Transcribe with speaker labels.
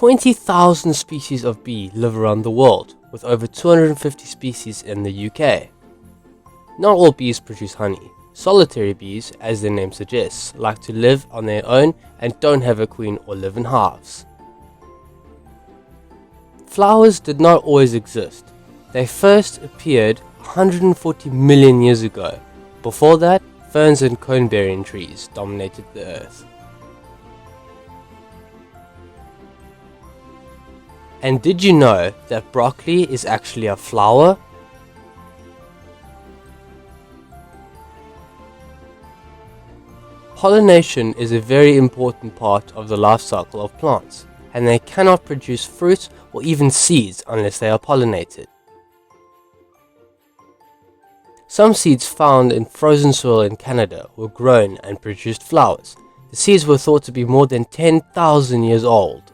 Speaker 1: 20,000 species of bee live around the world, with over 250 species in the UK. Not all bees produce honey. Solitary bees, as their name suggests, like to live on their own and don't have a queen or live in hives. Flowers did not always exist. They first appeared 140 million years ago. Before that, ferns and cone-bearing trees dominated the earth. And did you know that broccoli is actually a flower? Pollination is a very important part of the life cycle of plants, and they cannot produce fruit or even seeds unless they are pollinated. Some seeds found in frozen soil in Canada were grown and produced flowers. The seeds were thought to be more than 10,000 years old.